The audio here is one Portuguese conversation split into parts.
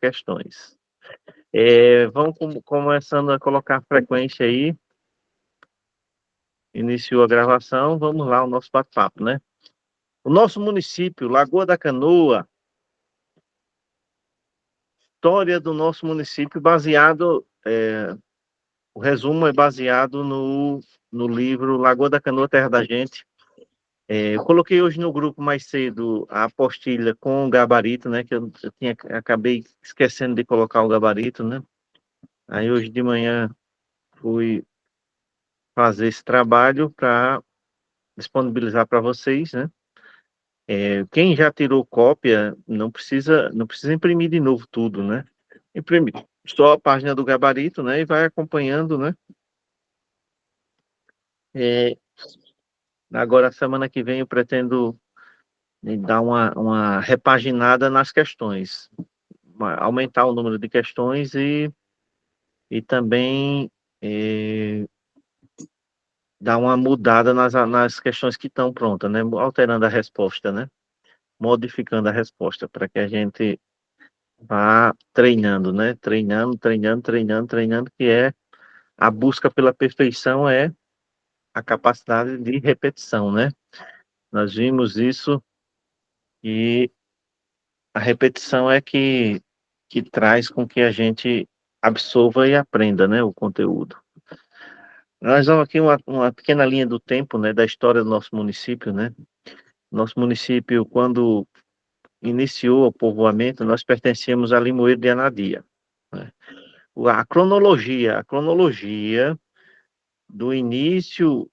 questões. Vamos começando a colocar a frequência aí. Iniciou a gravação, vamos lá, o nosso bate-papo, né? O nosso município, Lagoa da Canoa, história do nosso município baseado, o resumo é baseado no livro Lagoa da Canoa, Terra da Gente. Eu coloquei hoje no grupo mais cedo a apostila com o gabarito, né? Que eu acabei esquecendo de colocar o gabarito, né? Aí hoje de manhã fui fazer esse trabalho para disponibilizar para vocês, né? Quem já tirou cópia não precisa imprimir de novo tudo, né? Imprime só a página do gabarito, né? E vai acompanhando, né? É, Agora, semana que vem, eu pretendo dar uma repaginada nas questões, aumentar o número de questões e também é, dar uma mudada nas questões que estão prontas, né? Alterando a resposta, né? Modificando a resposta, para que a gente vá treinando, né? Treinando, treinando, treinando, treinando, que é a busca pela perfeição, é a capacidade de repetição, né? Nós vimos isso e a repetição é que traz com que a gente absorva e aprenda, né, o conteúdo. Nós vamos aqui uma pequena linha do tempo, né, da história do nosso município, né? Nosso município, quando iniciou o povoamento, nós pertencíamos a Limoeiro de Anadia, né? A cronologia do início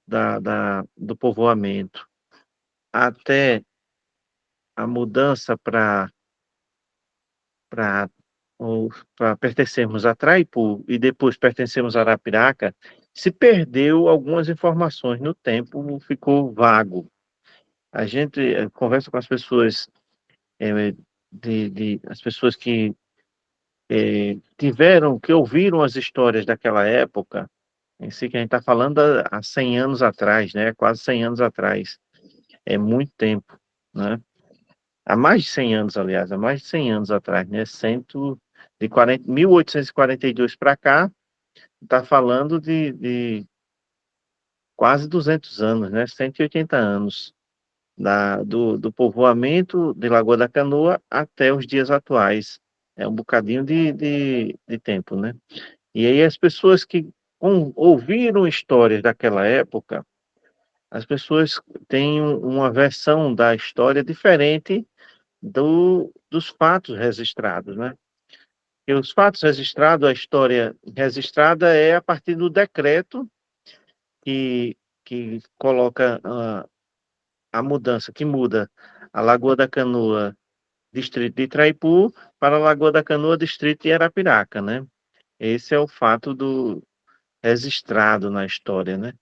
do povoamento até a mudança para pertencermos a Traipu e depois pertencermos a Arapiraca, se perdeu algumas informações no tempo, ficou vago. A gente conversa com as pessoas, eh, as pessoas que que ouviram as histórias daquela época, em si que a gente está falando há 100 anos atrás, né? Quase 100 anos atrás. É muito tempo, né? Há mais de 100 anos, aliás, há mais de 100 anos atrás, né? 1842 para cá, está falando de quase 200 anos, né? 180 anos do povoamento de Lagoa da Canoa até os dias atuais. É um bocadinho de tempo, né? E aí as pessoas que ouviram histórias daquela época, as pessoas têm uma versão da história diferente dos fatos registrados, né? E os fatos registrados, a história registrada é a partir do decreto que, que coloca a mudança, que muda a Lagoa da Canoa, distrito de Itraipu, para a Lagoa da Canoa, distrito de Arapiraca, né? Esse é o fato registrado na história, né?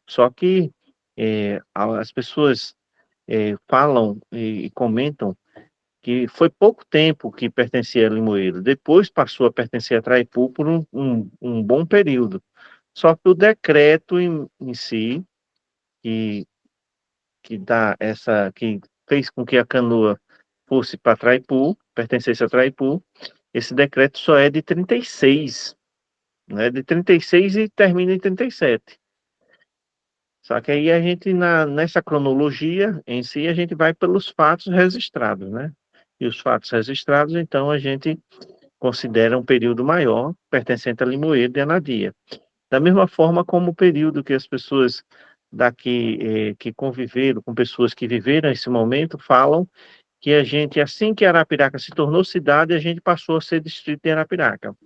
Só que as pessoas falam e comentam que foi pouco tempo que pertencia a Limoeiro, depois passou a pertencer a Traipu por um bom período. Só que o decreto em si, que, que fez com que a canoa fosse para Traipu, pertencesse a Traipu, esse decreto só é de 36, né? De 36 e termina em 37. Só que aí a gente, nessa cronologia em si, a gente vai pelos fatos registrados, né? E os fatos registrados, então, a gente considera um período maior, pertencente a Limoeiro de Anadia. Da mesma forma como o período que as pessoas daqui que conviveram com pessoas que viveram esse momento falam que a gente, assim que Arapiraca se tornou cidade, a gente passou a ser distrito de Arapiraca.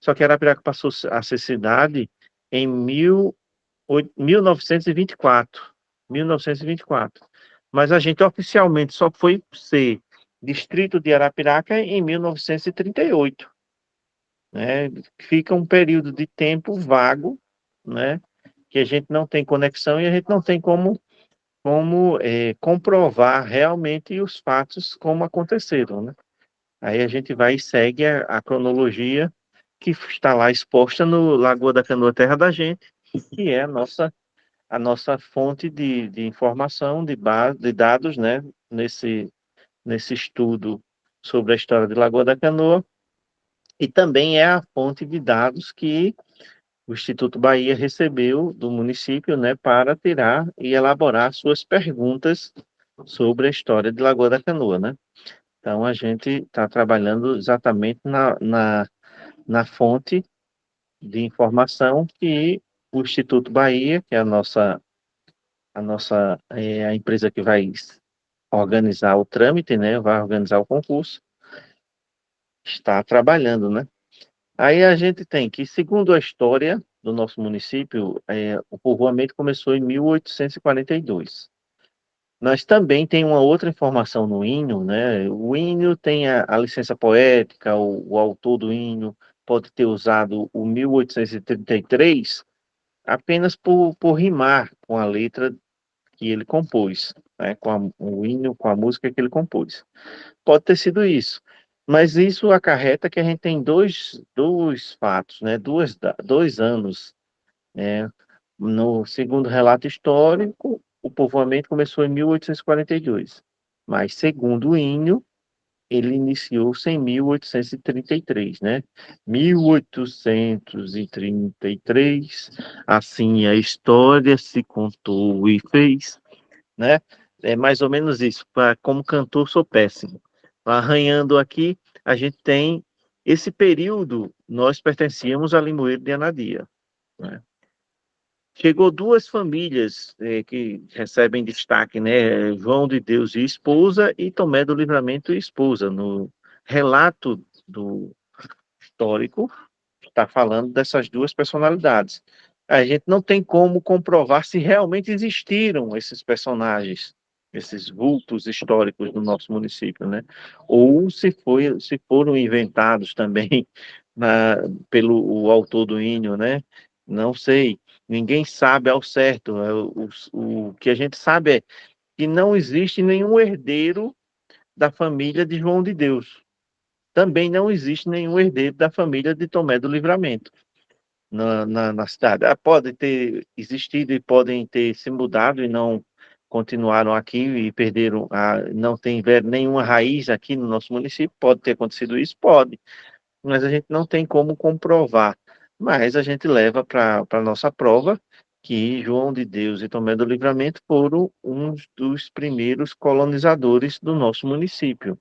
Só que Arapiraca passou a ser cidade em 1924. 1924. Mas a gente oficialmente só foi ser distrito de Arapiraca em 1938, né? Fica um período de tempo vago, né? Que a gente não tem conexão e a gente não tem como comprovar realmente os fatos como aconteceram, né? Aí a gente vai e segue a cronologia que está lá exposta no Lagoa da Canoa Terra da Gente, que é a nossa fonte de informação, de base, de dados, né? Nesse estudo sobre a história de Lagoa da Canoa, e também é a fonte de dados que o Instituto Bahia recebeu do município, né, para tirar e elaborar suas perguntas sobre a história de Lagoa da Canoa, né? Então, a gente está trabalhando exatamente na fonte de informação que o Instituto Bahia, que é a empresa que vai organizar o trâmite, né, vai organizar o concurso, está trabalhando, né? Aí a gente tem que, segundo a história do nosso município, o povoamento começou em 1842. Nós também tem uma outra informação no hino, né? O hino tem a licença poética, o autor do hino pode ter usado o 1833 apenas por rimar com a letra que ele compôs, né? O hino, com a música que ele compôs. Pode ter sido isso. Mas isso acarreta que a gente tem dois fatos, né? 2 anos, né? No segundo relato histórico, o povoamento começou em 1842, mas segundo o Índio, ele iniciou-se em 1833, né? 1833, assim a história se contou e fez, né? É mais ou menos isso. Como cantor, sou péssimo. Arranhando aqui, a gente tem esse período, nós pertencíamos a Limoeiro de Anadia, né? Chegou duas famílias que recebem destaque, né? João de Deus e esposa e Tomé do Livramento e esposa. No relato do histórico, está falando dessas duas personalidades. A gente não tem como comprovar se realmente existiram esses personagens, esses vultos históricos do nosso município, né? Ou se foram inventados também pelo o autor do hino, né? Não sei. Ninguém sabe ao certo. O que a gente sabe é que não existe nenhum herdeiro da família de João de Deus. Também não existe nenhum herdeiro da família de Tomé do Livramento na cidade. Pode ter existido e podem ter se mudado e não continuaram aqui e perderam, não tem nenhuma raiz aqui no nosso município. Pode ter acontecido isso? Pode, mas a gente não tem como comprovar. Mas a gente leva para a nossa prova que João de Deus e Tomé do Livramento foram uns dos primeiros colonizadores do nosso município.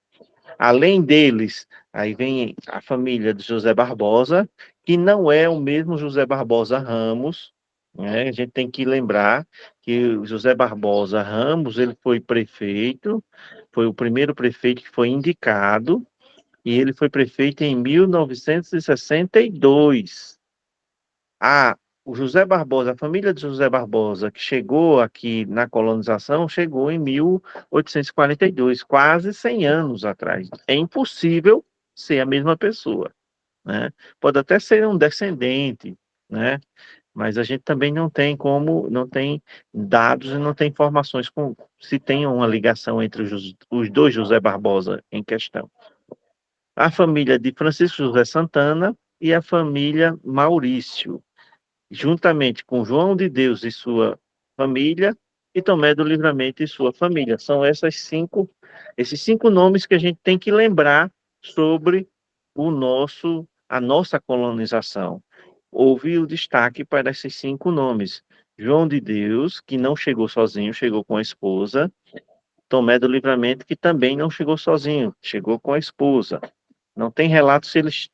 Além deles, aí vem a família de José Barbosa, que não é o mesmo José Barbosa Ramos, né? A gente tem que lembrar que o José Barbosa Ramos, ele foi prefeito, foi o primeiro prefeito que foi indicado, e ele foi prefeito em 1962. Ah, o José Barbosa, a família de José Barbosa, que chegou aqui na colonização, chegou em 1842, quase 100 anos atrás. É impossível ser a mesma pessoa, né? Pode até ser um descendente, né? Mas a gente também não tem dados e não tem informações se tem uma ligação entre os dois José Barbosa em questão. A família de Francisco José Santana e a família Maurício, juntamente com João de Deus e sua família, e Tomé do Livramento e sua família. São esses cinco nomes que a gente tem que lembrar sobre a nossa colonização. Houve o destaque para esses cinco nomes. João de Deus, que não chegou sozinho, chegou com a esposa. Tomé do Livramento, que também não chegou sozinho, chegou com a esposa. Não tem relato se eles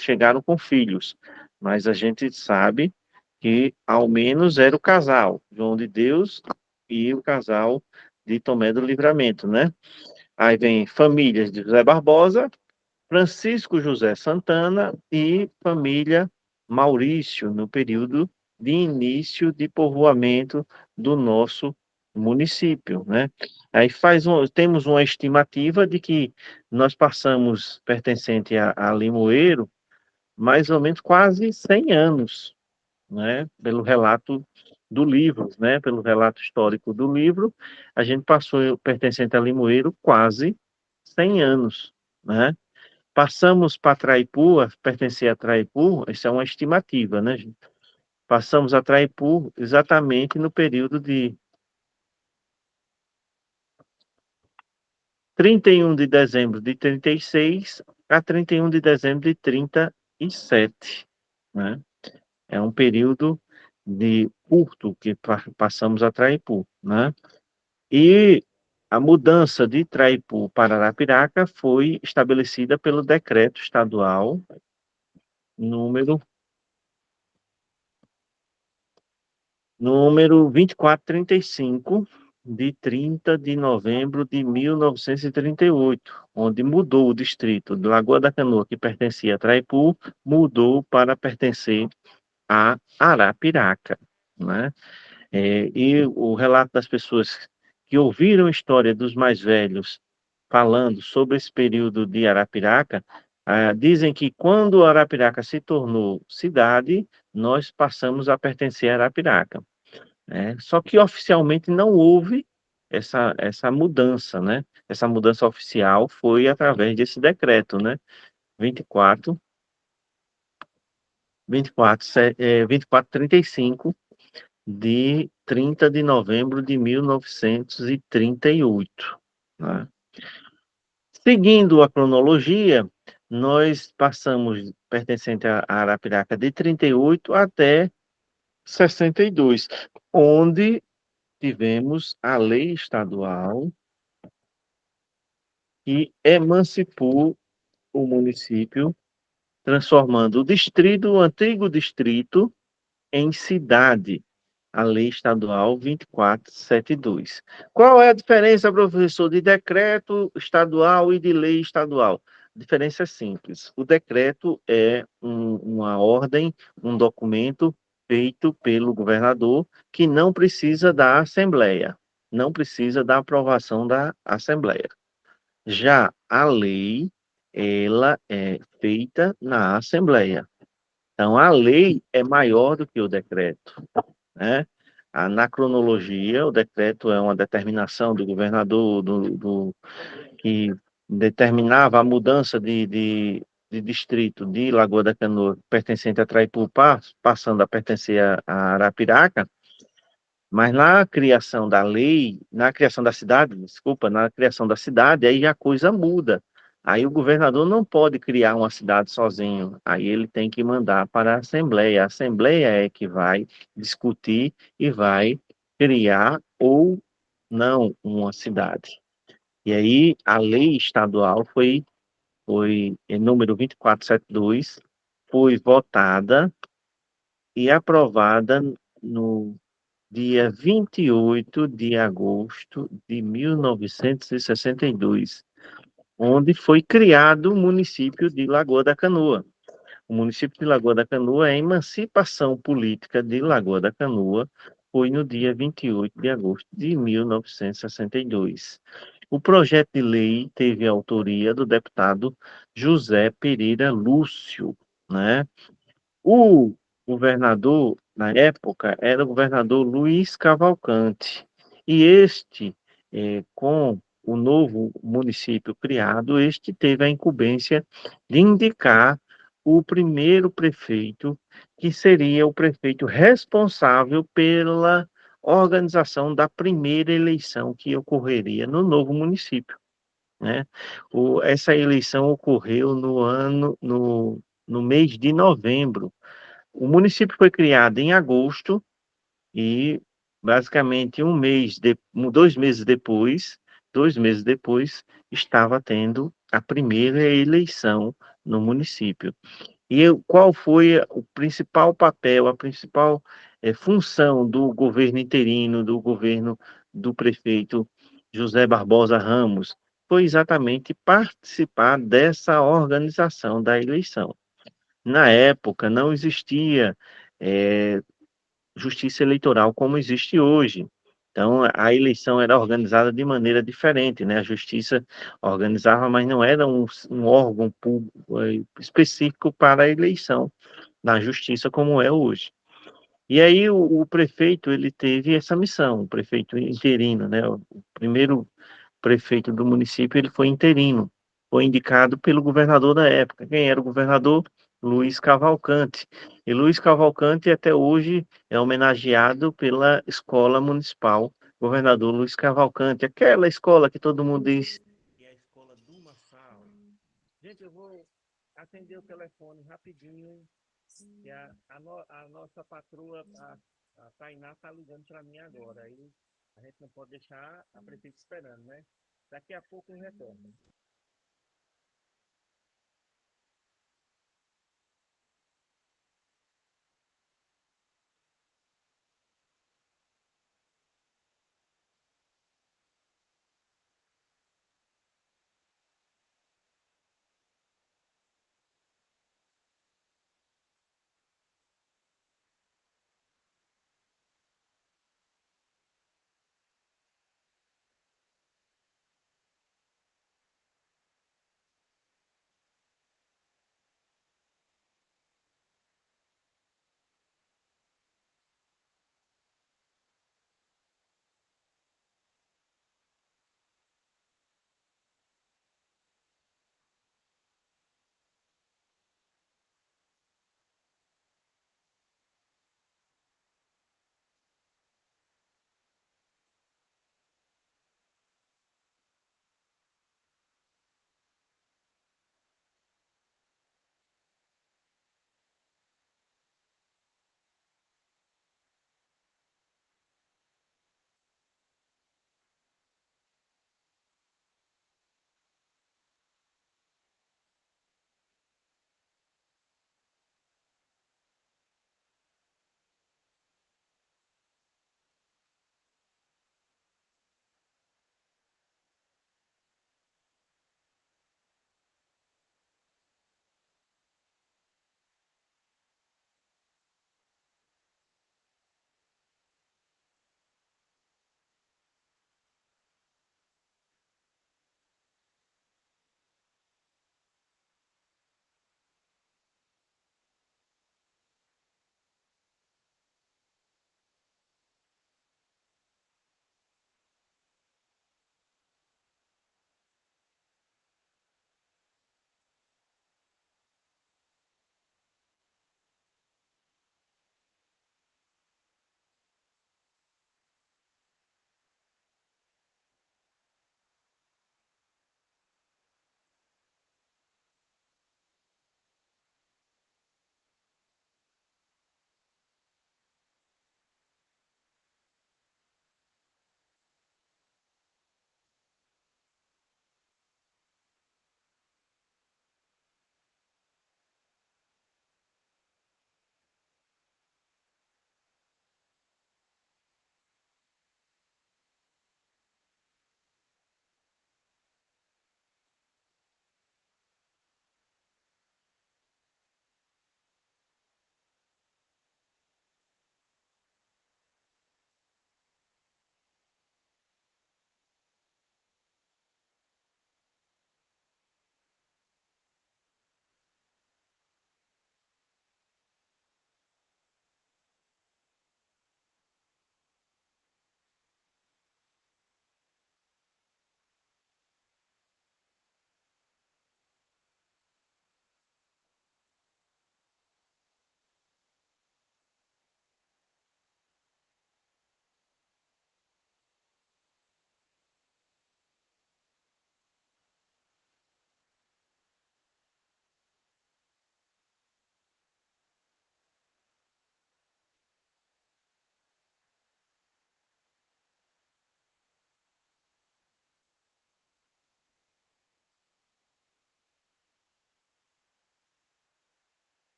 chegaram com filhos, mas a gente sabe que ao menos era o casal, João de Deus e o casal de Tomé do Livramento, né? Aí vem famílias de José Barbosa, Francisco José Santana e família Maurício, no período de início de povoamento do nosso município, né? Aí temos uma estimativa de que nós passamos, pertencente a Limoeiro, mais ou menos quase 100 anos, né? Pelo relato do livro, né? Pelo relato histórico do livro, a gente passou, pertencente a Limoeiro, quase 100 anos, né? Passamos para Traipu, pertencer a Traipu, isso é uma estimativa, né, gente? Passamos a Traipu exatamente no período de 31 de dezembro de 36 a 31 de dezembro de 37, né? É um período de curto que passamos a Traipu, né? E a mudança de Traipu para Arapiraca foi estabelecida pelo decreto estadual número número 2435 de 30 de novembro de 1938, onde mudou o distrito de Lagoa da Canoa, que pertencia a Traipu, mudou para pertencer a Arapiraca, né? E o relato das pessoas que ouviram a história dos mais velhos falando sobre esse período de Arapiraca, dizem que quando Arapiraca se tornou cidade, nós passamos a pertencer a Arapiraca, né? Só que oficialmente não houve essa mudança, né? Essa mudança oficial foi através desse decreto, né? 24, 2435 de 30 de novembro de 1938, né? Seguindo a cronologia, nós passamos, pertencente a Arapiraca, de 38 até 62, onde tivemos a lei estadual que emancipou o município, transformando o antigo distrito, em cidade, a Lei Estadual 2472. Qual é a diferença, professor, de decreto estadual e de lei estadual? A diferença é simples. O decreto é uma ordem, um documento feito pelo governador que não precisa da Assembleia, não precisa da aprovação da Assembleia. Já a lei, ela é feita na Assembleia. Então, a lei é maior do que o decreto, né? Na cronologia, o decreto é uma determinação do governador que determinava a mudança de distrito de Lagoa da Canoa, pertencente a Traipupá, passando a pertencer a Arapiraca, mas na criação da lei, na criação da cidade, desculpa, na criação da cidade, aí a coisa muda. Aí o governador não pode criar uma cidade sozinho. Aí ele tem que mandar para a Assembleia. A Assembleia é que vai discutir e vai criar ou não uma cidade. E aí a lei estadual foi em número 2472, foi votada e aprovada no dia 28 de agosto de 1962, onde foi criado o município de Lagoa da Canoa. O município de Lagoa da Canoa, a emancipação política de Lagoa da Canoa foi no dia 28 de agosto de 1962. O projeto de lei teve a autoria do deputado José Pereira Lúcio, né? O governador, na época, era o governador Luiz Cavalcante. E este, com o novo município criado, este teve a incumbência de indicar o primeiro prefeito, que seria o prefeito responsável pela organização da primeira eleição que ocorreria no novo município, né? Essa eleição ocorreu no mês de novembro. O município foi criado em agosto e, basicamente, 2 meses depois, estava tendo a primeira eleição no município. E qual foi o principal papel, a principal função do governo interino, do governo do prefeito José Barbosa Ramos? Foi exatamente participar dessa organização da eleição. Na época, não existia justiça eleitoral como existe hoje. Então, a eleição era organizada de maneira diferente, né? A justiça organizava, mas não era um órgão público específico para a eleição da justiça como é hoje. E aí o prefeito, ele teve essa missão, o prefeito interino, né? O primeiro prefeito do município, ele foi interino, foi indicado pelo governador da época. Quem era o governador? Luiz Cavalcante. E Luiz Cavalcante até hoje é homenageado pela Escola Municipal Governador Luiz Cavalcante, aquela escola que todo mundo diz que é a escola do Massal. Gente, eu vou atender o telefone rapidinho, que a nossa patroa, a Tainá, tá ligando para mim agora. Aí a gente não pode deixar a prefeita esperando, né? Daqui a pouco eu retorno.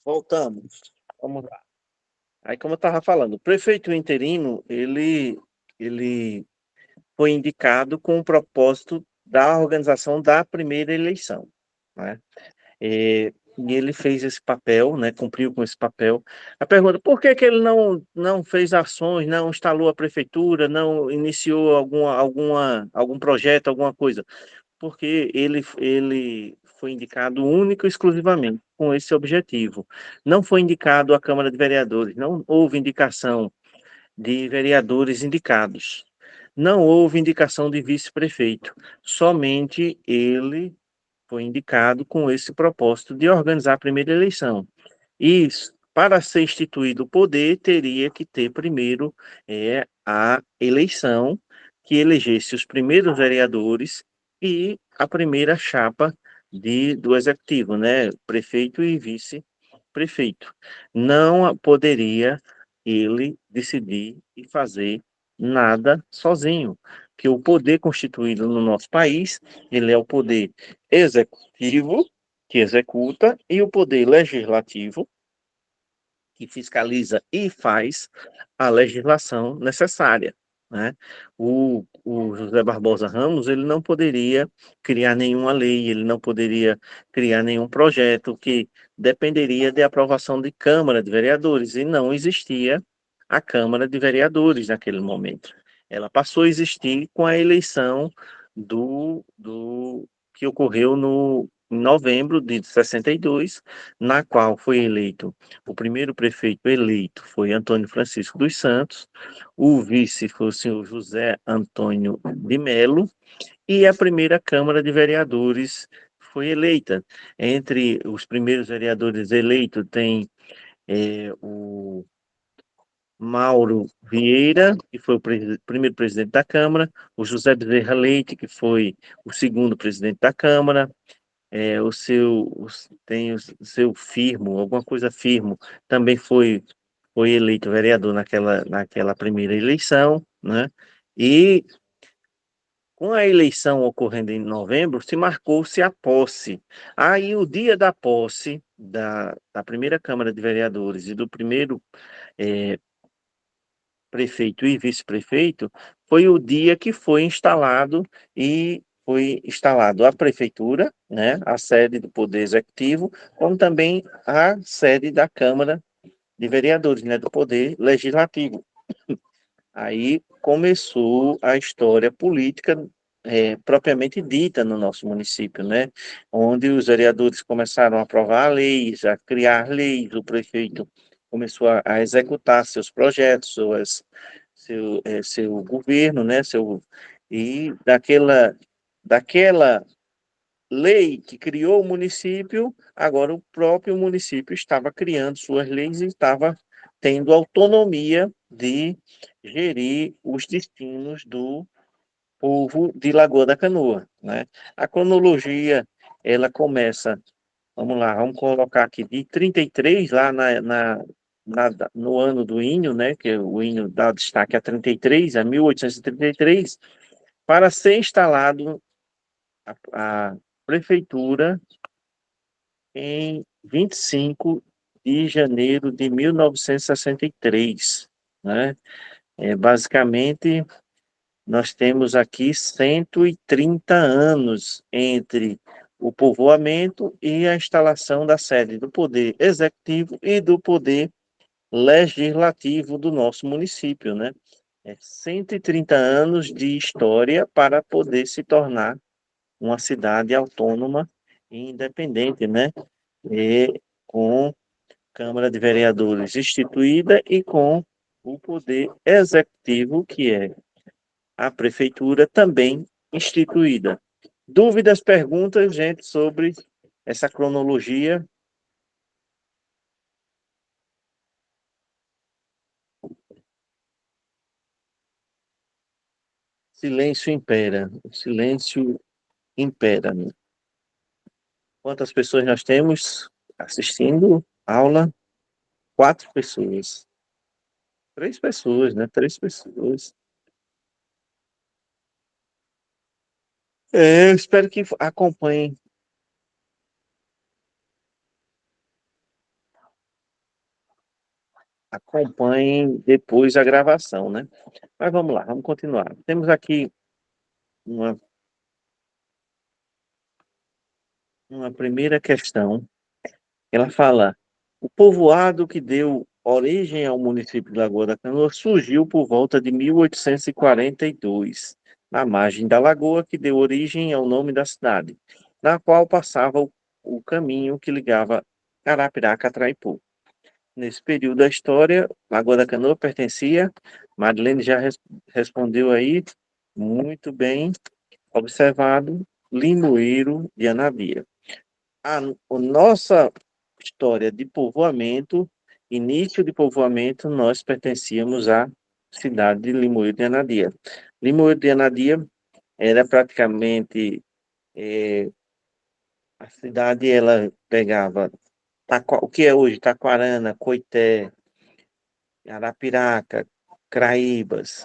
Voltamos. Vamos lá. Aí, como eu estava falando, o prefeito interino, ele foi indicado com o propósito da organização da primeira eleição, né? E ele fez esse papel, né? Cumpriu com esse papel. A pergunta, por que que ele não fez ações, não instalou a prefeitura, não iniciou algum projeto, alguma coisa? Porque ele foi indicado único e exclusivamente com esse objetivo. Não foi indicado à Câmara de Vereadores, não houve indicação de vereadores indicados. Não houve indicação de vice-prefeito. Somente ele foi indicado com esse propósito de organizar a primeira eleição. E para ser instituído o poder, teria que ter primeiro a eleição que elegesse os primeiros vereadores e a primeira chapa do executivo, né? Prefeito e vice-prefeito. Não poderia ele decidir e fazer nada sozinho, que o poder constituído no nosso país, ele é o poder executivo, que executa, e o poder legislativo, que fiscaliza e faz a legislação necessária, né? O José Barbosa Ramos, ele não poderia criar nenhuma lei, ele não poderia criar nenhum projeto que dependeria de aprovação de Câmara de Vereadores, e não existia a Câmara de Vereadores naquele momento. Ela passou a existir com a eleição do que ocorreu em novembro de 62, na qual foi eleito o primeiro prefeito eleito foi Antônio Francisco dos Santos, o vice foi o senhor José Antônio de Melo, e a primeira Câmara de Vereadores foi eleita. Entre os primeiros vereadores eleitos tem o Mauro Vieira, que foi o primeiro presidente da Câmara, o José Bezerra Leite, que foi o segundo presidente da Câmara, tem o seu Firmo, alguma coisa Firmo, também foi eleito vereador naquela primeira eleição, né? E com a eleição ocorrendo em novembro, se marcou-se a posse. Aí, o dia da posse da primeira Câmara de Vereadores e do primeiro eh, prefeito e vice-prefeito, foi o dia que foi instalado a prefeitura, né, a sede do Poder Executivo, como também a sede da Câmara de Vereadores, né, do Poder Legislativo. Aí começou a história política propriamente dita no nosso município, né? Onde os vereadores começaram a aprovar leis, a criar leis, o prefeito começou a executar seus projetos, seu governo, né? E daquela lei que criou o município, agora o próprio município estava criando suas leis e estava tendo autonomia de gerir os destinos do povo de Lagoa da Canoa, né? A cronologia, ela começa, vamos lá, vamos colocar aqui, de 33, lá no ano do Índio, né? Que o Índio dá destaque a 33, a 1833, para ser instalado a prefeitura em 25 de janeiro de 1963, né? Basicamente, nós temos aqui 130 anos entre o povoamento e a instalação da sede do Poder Executivo e do Poder Legislativo do nosso município, né? 130 anos de história para poder se tornar uma cidade autônoma e independente, né? E com Câmara de Vereadores instituída e com o Poder Executivo, que é a Prefeitura, também instituída. Dúvidas, perguntas, gente, sobre essa cronologia? Silêncio impera. O silêncio impera. Né? Quantas pessoas nós temos assistindo aula? Quatro pessoas. Três pessoas, né? Três pessoas. Eu espero que acompanhem. acompanhem depois a gravação, né? Mas vamos lá, vamos continuar. Temos aqui uma, uma primeira questão. Ela fala: o povoado que deu origem ao município de Lagoa da Canoa surgiu por volta de 1842, na margem da lagoa que deu origem ao nome da cidade, na qual passava o caminho que ligava Arapiraca a Traipu. Nesse período da história, Lagoa da Canoa pertencia, Madeleine já respondeu aí, muito bem observado, Limoeiro de Anadia. A nossa história de povoamento, início de povoamento, nós pertencíamos à cidade de Limoeiro de Anadia. Limoeiro de Anadia era praticamente, a cidade, ela pegava o que é hoje Taquarana, Coité, Arapiraca, Craíbas,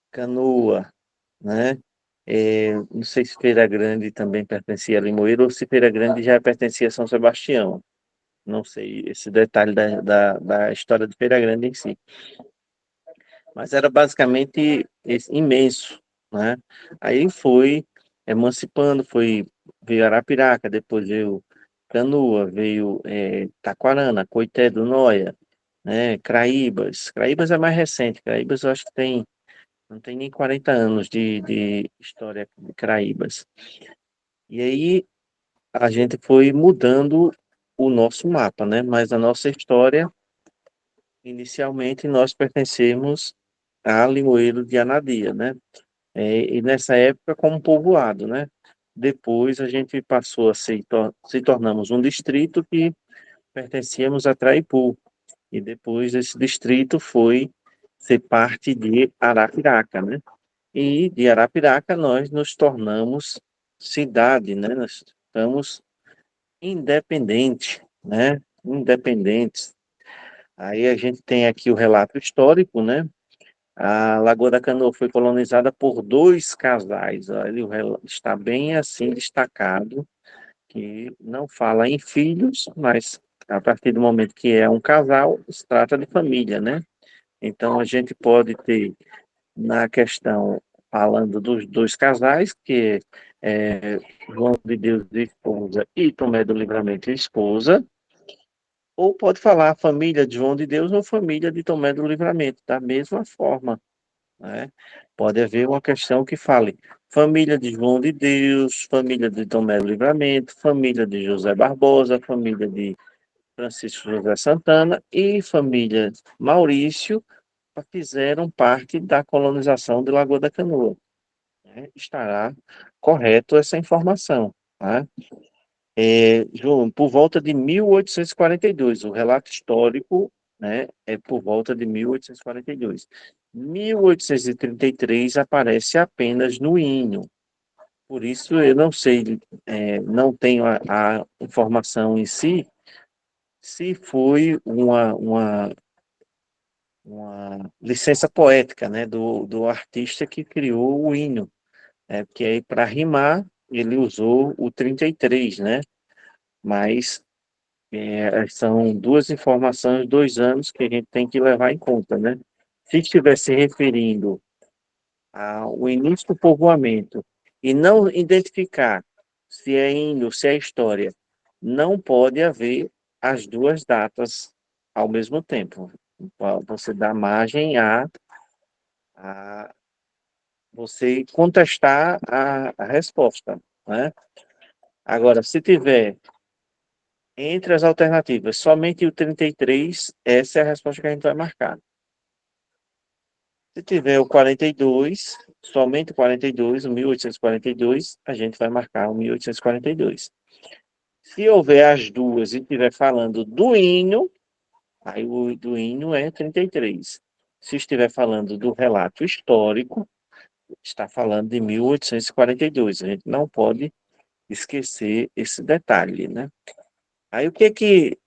Canoa, né? Não sei se Feira Grande também pertencia a Limoeiro ou se Feira Grande já pertencia a São Sebastião. Não sei esse detalhe da história de Feira Grande em si. Mas era basicamente imenso, né? Aí foi emancipando, veio Arapiraca, depois veio Canoa, veio Taquarana, Coité do Noia, né? Craíbas. Craíbas é mais recente, Craíbas eu acho que não tem nem 40 anos de história de Craíbas. E aí a gente foi mudando o nosso mapa, né? Mas a nossa história, inicialmente, nós pertencemos a Limoeiro de Anadia, né? E nessa época como povoado, né? Depois a gente passou a se tornamos um distrito que pertencíamos a Traipu. E depois esse distrito foi ser parte de Arapiraca, né? E de Arapiraca nós nos tornamos cidade, né? Nós estamos independentes, né? Independentes. Aí a gente tem aqui o relato histórico, né? A Lagoa da Canoa foi colonizada por dois casais. Ali está bem assim destacado, que não fala em filhos, mas a partir do momento que é um casal, se trata de família, né? Então a gente pode ter na questão falando dos dois casais, que é João de Deus e esposa e Tomé do Livramento e esposa, ou pode falar família de João de Deus ou família de Tomé do Livramento, da mesma forma, né? Pode haver uma questão que fale família de João de Deus, família de Tomé do Livramento, família de José Barbosa, família de Francisco José Santana e família Maurício fizeram parte da colonização de Lagoa da Canoa, né? Estará correto essa informação, tá? João, por volta de 1842, o relato histórico, né, é por volta de 1842. 1833 aparece apenas no hino. Por isso eu não sei, não tenho a informação em si, se foi uma licença poética, né, do artista que criou o hino, porque aí para rimar ele usou o 33, né? Mas são duas informações, 2 anos que a gente tem que levar em conta, né? Se estiver se referindo ao início do povoamento e não identificar se é hino, se é história, não pode haver as duas datas ao mesmo tempo. Você dá margem a você contestar a resposta, né? Agora, se tiver entre as alternativas somente o 33, essa é a resposta que a gente vai marcar. Se tiver o 42, somente o 42, o 1842, a gente vai marcar o 1842. Se houver as duas e estiver falando do hino, aí o do hino é 33. Se estiver falando do relato histórico, está falando de 1842. A gente não pode esquecer esse detalhe, né? Aí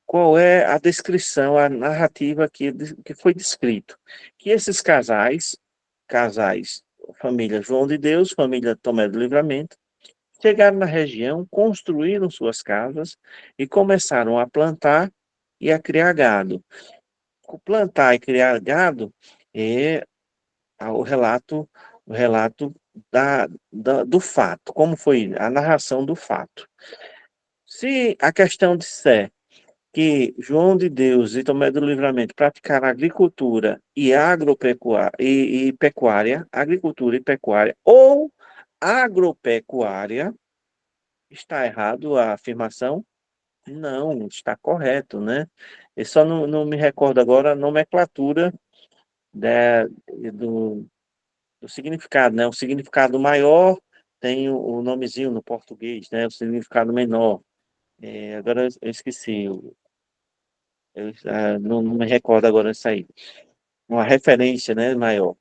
qual é a descrição, a narrativa que foi descrito? Que esses casais, família João de Deus, família Tomé do Livramento, chegaram na região, construíram suas casas e começaram a plantar e a criar gado. plantar e criar gado é o relato do fato, como foi a narração do fato. Se a questão disser que João de Deus e Tomé do Livramento praticaram agricultura e agropecuária e pecuária, agricultura e pecuária, ou agropecuária, está errado a afirmação? Não, está correto, né? Eu só não me recordo agora a nomenclatura da- do, do significado, né? O significado maior tem o nomezinho no português, né? O significado menor. Agora eu esqueci, não me recordo agora isso aí. Uma referência, né, maior.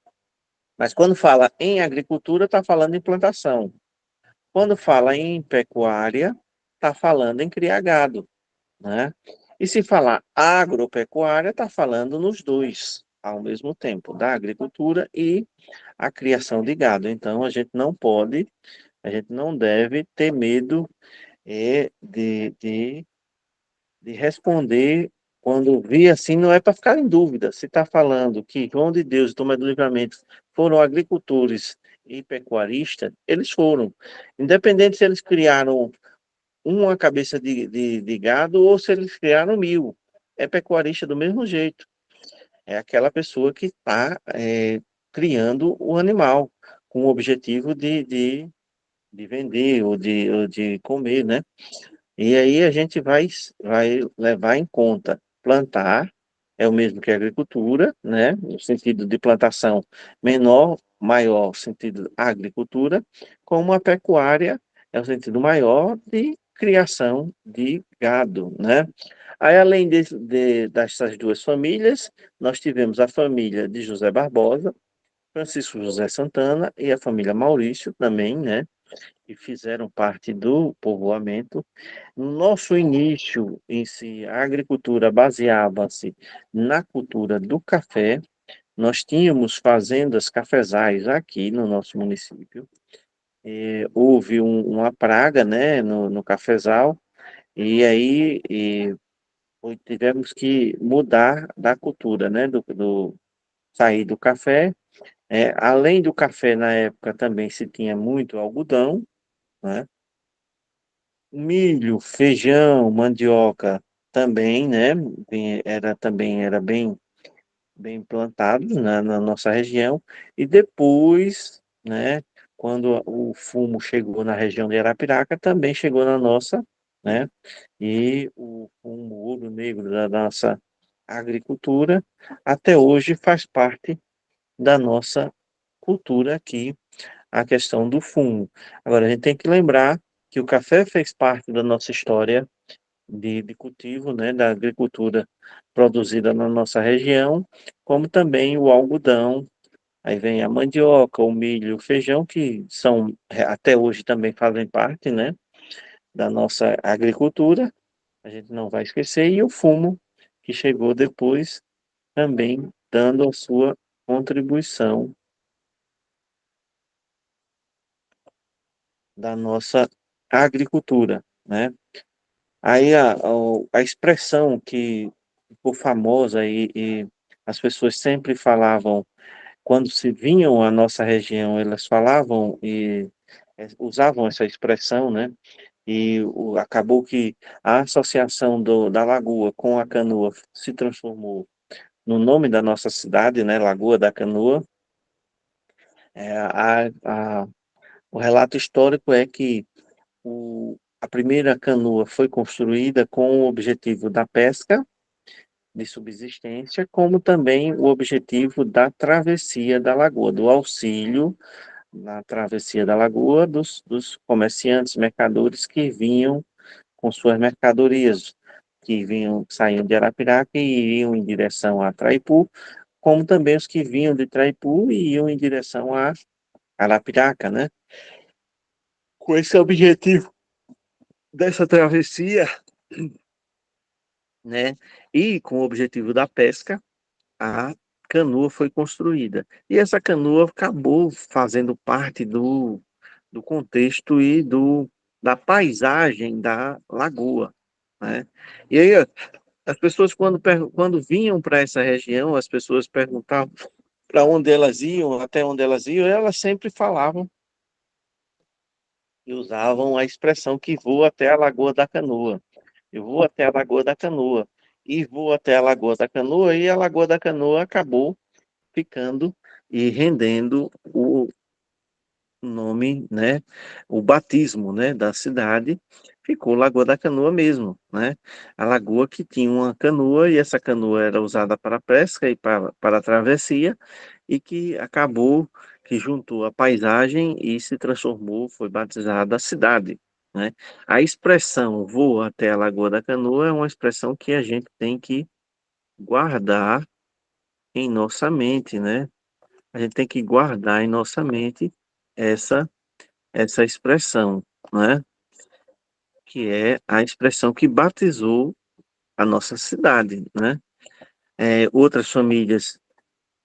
Mas quando fala em agricultura, está falando em plantação. Quando fala em pecuária, está falando em criar gado, né? E se falar agropecuária, está falando nos dois ao mesmo tempo, da agricultura e a criação de gado. Então, a gente não deve ter medo de responder quando vi assim, não é para ficar em dúvida. Se está falando que João de Deus e Tomé do Livramento foram agricultores e pecuaristas, eles foram. Independente se eles criaram uma cabeça de gado ou se eles criaram 1.000. É pecuarista do mesmo jeito. É aquela pessoa que está criando o animal com o objetivo de vender ou de comer, né? E aí a gente vai levar em conta plantar, é o mesmo que a agricultura, né? No sentido de plantação menor, maior, sentido agricultura, como a pecuária é o sentido maior de criação de gado, né? Aí, além dessas duas famílias, nós tivemos a família de José Barbosa, Francisco José Santana e a família Maurício também, né? Que fizeram parte do povoamento. No nosso início em si, a agricultura baseava-se na cultura do café. Nós tínhamos fazendas cafezais aqui no nosso município. Houve uma praga, né, no cafezal, e aí tivemos que mudar da cultura, né, sair do café. Além do café, na época também se tinha muito algodão, né? Milho, feijão, mandioca também, né? Era bem plantado na nossa região. E depois, né? Quando o fumo chegou na região de Arapiraca, também chegou na nossa, né? E o fumo ouro negro da nossa agricultura até hoje faz parte da nossa cultura aqui, a questão do fumo. Agora, a gente tem que lembrar que o café fez parte da nossa história de cultivo, né, da agricultura produzida na nossa região, como também o algodão, aí vem a mandioca, o milho, o feijão, que são, até hoje também fazem parte, né, da nossa agricultura, a gente não vai esquecer, e o fumo, que chegou depois, também dando a sua contribuição da nossa agricultura, né? Aí a expressão que ficou famosa e as pessoas sempre falavam, quando se vinham à nossa região, elas falavam e usavam essa expressão, né? E acabou que a associação da Lagoa com a canoa se transformou no nome da nossa cidade, né? Lagoa da Canoa. É, o relato histórico é que a primeira canoa foi construída com o objetivo da pesca de subsistência, como também o objetivo da travessia da lagoa, do auxílio na travessia da lagoa dos comerciantes, mercadores que vinham com suas mercadorias, que saíam de Arapiraca e iriam em direção a Traipu, como também os que vinham de Traipu e iam em direção a Arapiraca, né? Com esse objetivo dessa travessia, né? E com o objetivo da pesca, a canoa foi construída. E essa canoa acabou fazendo parte do contexto da paisagem da lagoa, né? E aí, As pessoas, quando vinham para essa região, as pessoas perguntavam para onde elas iam, até onde elas iam, elas sempre falavam e usavam a expressão que vou até a Lagoa da Canoa. Eu vou até a Lagoa da Canoa. E vou até a Lagoa da Canoa, e a Lagoa da Canoa acabou ficando e rendendo o nome, né, o batismo, né, da cidade, ficou Lagoa da Canoa mesmo, né? A lagoa que tinha uma canoa e essa canoa era usada para pesca e para travessia e que acabou que juntou a paisagem e se transformou, foi batizada a cidade, né? A expressão vou até a Lagoa da Canoa é uma expressão que a gente tem que guardar em nossa mente, né? A gente tem que guardar em nossa mente essa essa expressão, né? Que é a expressão que batizou a nossa cidade, né? Outras famílias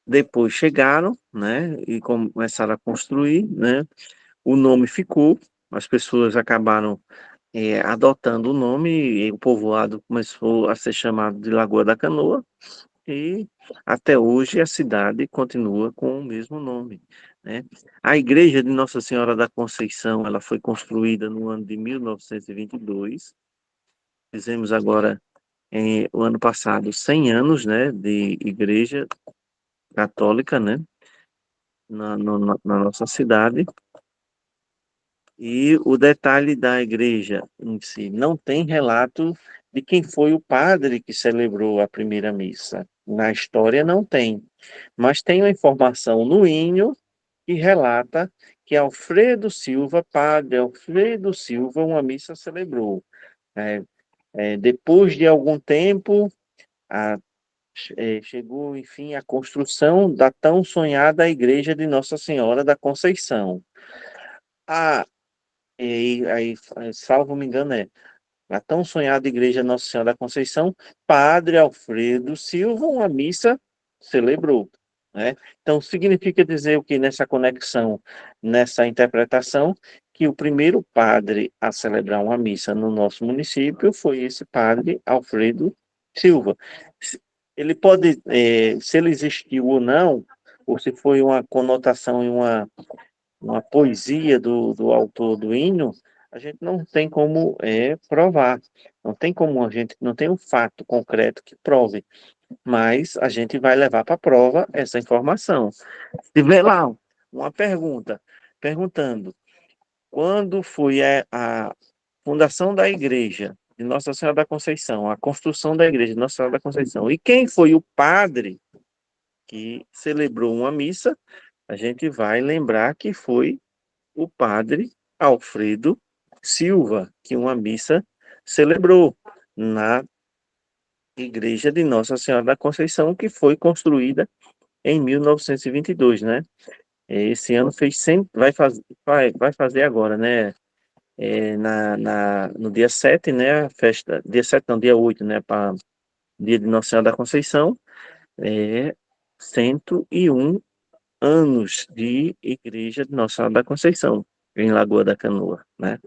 depois chegaram, né? E começaram a construir, né? O nome ficou, as pessoas acabaram adotando o nome e o povoado começou a ser chamado de Lagoa da Canoa e até hoje a cidade continua com o mesmo nome, né? A igreja de Nossa Senhora da Conceição, ela foi construída no ano de 1922. Fizemos agora, o ano passado, 100 anos, né, de igreja católica, né, na nossa cidade. E o detalhe da igreja em si, não tem relato de quem foi o padre que celebrou a primeira missa. Na história não tem, mas tem uma informação no hino que relata que Alfredo Silva, padre Alfredo Silva, uma missa celebrou. É, depois de algum tempo, a- chegou, enfim, a construção da tão sonhada igreja de Nossa Senhora da Conceição. Ah, salvo me engano, a tão sonhada igreja Nossa Senhora da Conceição, Padre Alfredo Silva, uma missa celebrou, né? Então, significa dizer o que nessa conexão, nessa interpretação, que o primeiro padre a celebrar uma missa no nosso município foi esse padre Alfredo Silva. Ele pode, se ele existiu ou não, ou se foi uma conotação e uma poesia do autor do hino, a gente não tem como provar. Não tem como a gente, não tem um fato concreto que prove, mas a gente vai levar para a prova essa informação. Se tiver lá uma pergunta, perguntando quando foi a fundação da igreja de Nossa Senhora da Conceição, a construção da igreja de Nossa Senhora da Conceição, e quem foi o padre que celebrou uma missa, a gente vai lembrar que foi o padre Alfredo Silva, que uma missa celebrou na igreja de Nossa Senhora da Conceição, que foi construída em 1922, né? Esse ano fez 100, vai fazer agora, né? No dia 7, né? A festa, dia 7 não, dia 8, né? Para dia de Nossa Senhora da Conceição, é 101 anos de igreja de Nossa Senhora da Conceição, em Lagoa da Canoa, né?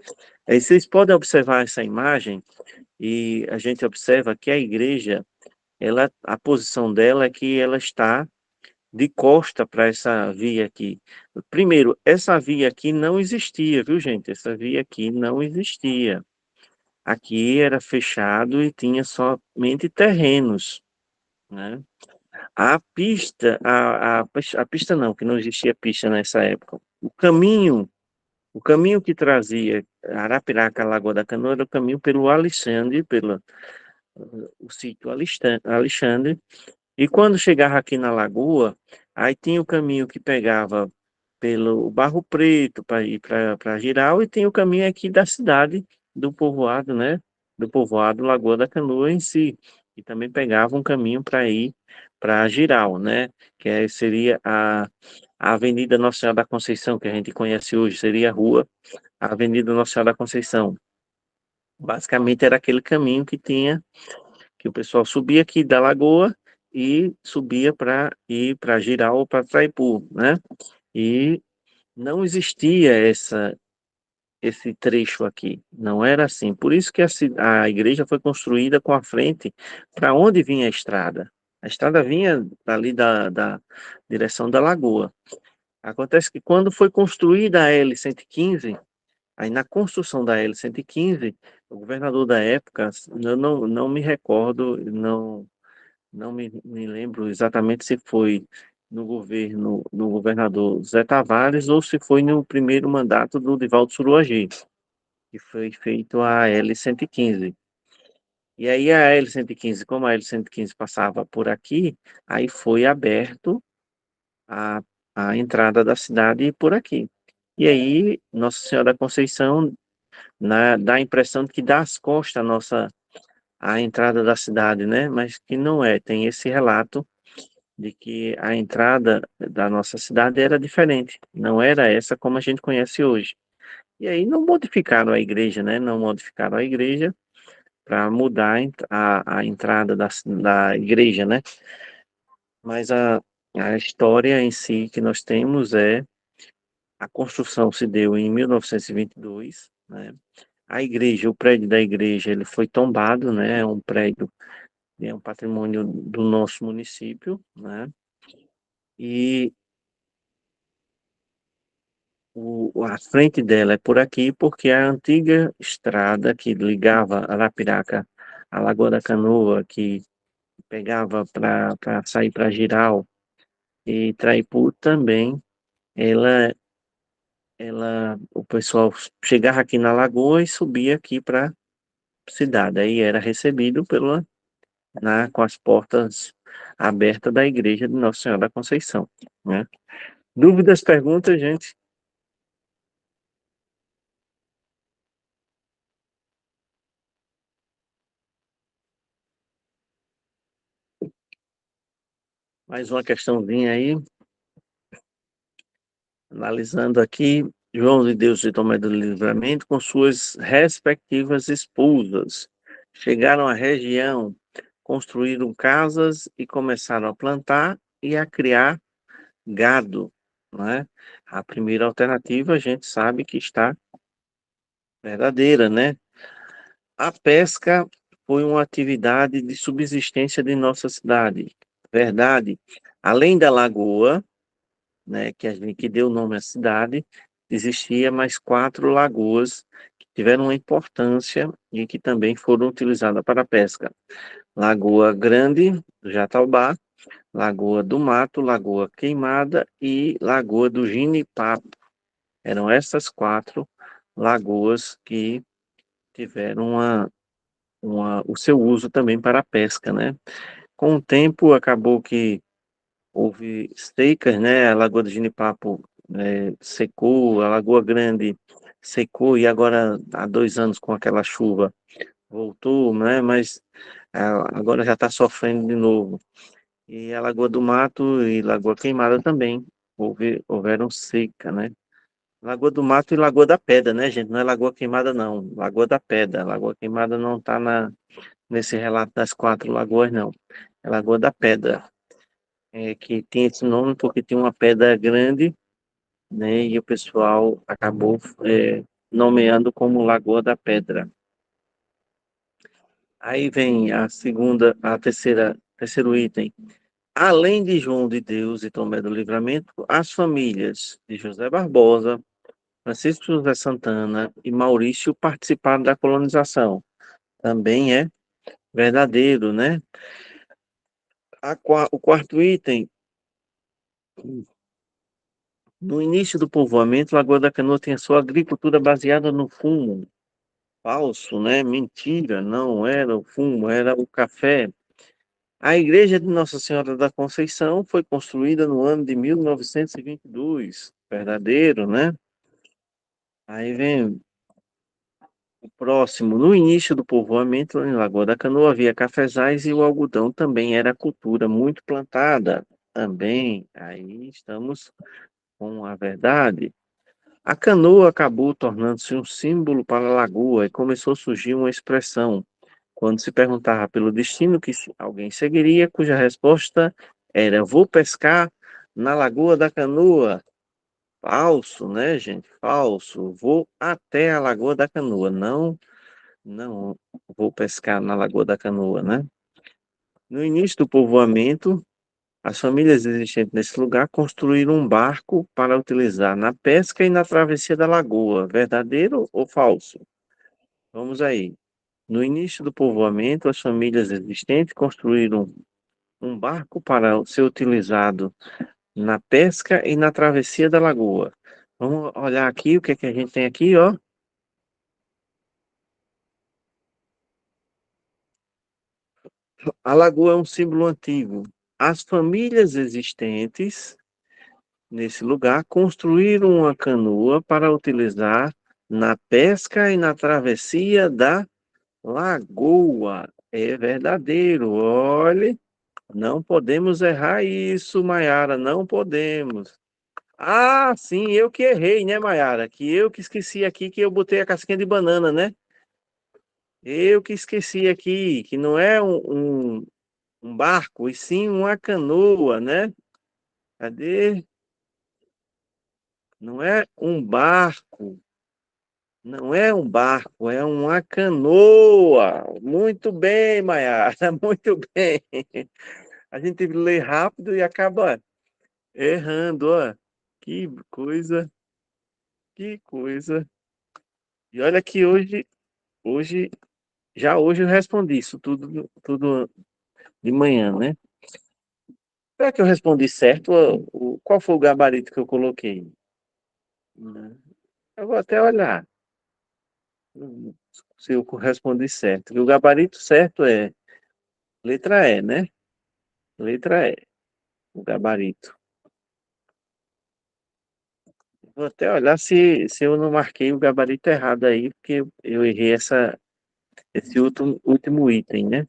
Aí vocês podem observar essa imagem e a gente observa que a igreja, a posição dela é que ela está de costa para essa via aqui. Primeiro, essa via aqui não existia, viu, gente? Essa via aqui não existia. Aqui era fechado e tinha somente terrenos, né? A pista não, que não existia pista nessa época. O caminho que trazia Arapiraca à Lagoa da Canoa era o caminho pelo Alexandre, pelo o sítio Alexandre. E quando chegava aqui na lagoa, aí tinha o caminho que pegava pelo Barro Preto para ir para Giral e tem o caminho aqui da cidade, do povoado, né? Do povoado Lagoa da Canoa em si. E também pegava um caminho para ir para Giral, né? Seria a Avenida Nossa Senhora da Conceição, que a gente conhece hoje, seria a rua Avenida Nossa Senhora da Conceição. Basicamente era aquele caminho que o pessoal subia aqui da lagoa e subia para ir para Giral ou para Traipu, né? E não existia esse trecho aqui. Não era assim. Por isso que a igreja foi construída com a frente para onde vinha a estrada. A estrada vinha ali da direção da lagoa. Acontece que quando foi construída a L-115, aí na construção da L-115, o governador da época, eu não me recordo, não me lembro exatamente se foi no governador Zé Tavares ou se foi no primeiro mandato do Divaldo Suruagi, que foi feito a L-115. E aí a L-115, como a L-115 passava por aqui, aí foi aberto a, a entrada da cidade por aqui. E aí Nossa Senhora da Conceição dá a impressão de que dá as costas a entrada da cidade, né? Mas que não é. Tem esse relato de que a entrada da nossa cidade era diferente, não era essa como a gente conhece hoje. E aí não modificaram a igreja, né? Não modificaram a igreja para mudar a entrada da igreja, né? Mas a história em si que nós temos é a construção se deu em 1922, né? A igreja, o prédio da igreja, ele foi tombado, né? É um prédio, é um patrimônio do nosso município, né? E a frente dela é por aqui porque a antiga estrada que ligava Arapiraca à Lagoa da Canoa, que pegava para sair para Giral e Traipu também, o pessoal chegava aqui na Lagoa e subia aqui para a cidade. Aí era recebido com as portas abertas da igreja de Nossa Senhora da Conceição, né? Dúvidas, perguntas, gente? Mais uma questãozinha aí. Analisando aqui, João de Deus de Tomé do Livramento com suas respectivas esposas. Chegaram à região, construíram casas e começaram a plantar e a criar gado, né? A primeira alternativa a gente sabe que está verdadeira, né? A pesca foi uma atividade de subsistência de nossa cidade. Verdade. Além da lagoa, né, que deu nome à cidade, existia mais 4 lagoas que tiveram uma importância e que também foram utilizadas para a pesca. Lagoa Grande, do Jataubá, Lagoa do Mato, Lagoa Queimada e Lagoa do Ginipapo. Eram essas 4 lagoas que tiveram o seu uso também para a pesca, né? Com o tempo, acabou que houve secas, né? A Lagoa do Ginipapo secou, a Lagoa Grande secou e agora há 2 anos com aquela chuva voltou, né? Mas agora já está sofrendo de novo. E a Lagoa do Mato e Lagoa Queimada também houveram seca, né? Lagoa do Mato e Lagoa da Pedra, né, gente? Não é Lagoa Queimada, não. Lagoa da Pedra. Lagoa Queimada não está nesse relato das 4 lagoas, não. É Lagoa da Pedra. Que tem esse nome porque tem uma pedra grande, né? E o pessoal acabou nomeando como Lagoa da Pedra. Aí vem terceiro item. Além de João de Deus e Tomé do Livramento, as famílias de José Barbosa, Francisco José Santana e Maurício participaram da colonização. Também é verdadeiro, né? O quarto item, no início do povoamento, Lagoa da Canoa tem a sua agricultura baseada no fumo. Falso, né? Mentira, não era o fumo, era o café. A igreja de Nossa Senhora da Conceição foi construída no ano de 1922. Verdadeiro, né? Aí vem o próximo. No início do povoamento, em Lagoa da Canoa, havia cafezais e o algodão também era cultura muito plantada. Também, aí estamos com a verdade. A canoa acabou tornando-se um símbolo para a lagoa e começou a surgir uma expressão quando se perguntava pelo destino que alguém seguiria, cuja resposta era: vou pescar na Lagoa da Canoa. Falso, né, gente? Falso. Vou até a Lagoa da Canoa. Não, não vou pescar na Lagoa da Canoa, né? No início do povoamento, as famílias existentes nesse lugar construíram um barco para utilizar na pesca e na travessia da lagoa. Verdadeiro ou falso? Vamos aí. No início do povoamento, as famílias existentes construíram um barco para ser utilizado na pesca e na travessia da lagoa. Vamos olhar aqui o que é que a gente tem aqui, ó. A lagoa é um símbolo antigo. As famílias existentes nesse lugar construíram uma canoa para utilizar na pesca e na travessia da lagoa. É verdadeiro, olhe, não podemos errar isso, Maiara, não podemos. Ah, sim, eu que errei, né, Maiara? Que eu que esqueci aqui que eu botei a casquinha de banana, né? Eu que esqueci aqui que não é um barco, e sim uma canoa, né? Cadê? Não é um barco, não é um barco, é uma canoa. Muito bem, Maiara, muito bem. A gente lê rápido e acaba errando, ó. Que coisa, que coisa. E olha que hoje, hoje eu respondi isso tudo de manhã, né? Será que eu respondi certo? Qual foi o gabarito que eu coloquei? Né? Eu vou até olhar se eu respondi certo. O gabarito certo é letra E, né? Letra E, o gabarito. Vou até olhar se eu não marquei o gabarito errado aí, porque eu errei esse último item, né?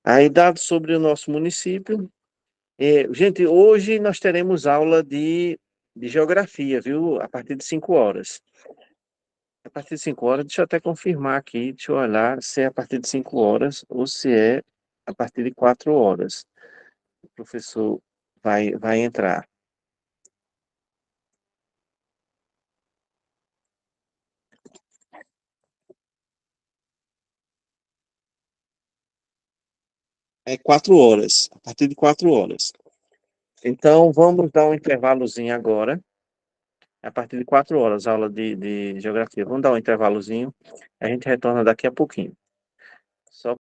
Aí, dados sobre o nosso município. Gente, hoje nós teremos aula de geografia, viu? A partir de 5 horas. A partir de 5 horas, deixa eu até confirmar aqui, deixa eu olhar se é a partir de 5 horas ou se é a partir de 4 horas. O professor vai entrar. É 4 horas, a partir de 4 horas. Então, vamos dar um intervalozinho agora. A partir de 4 horas, aula de geografia. Vamos dar um intervalozinho. A gente retorna daqui a pouquinho. Só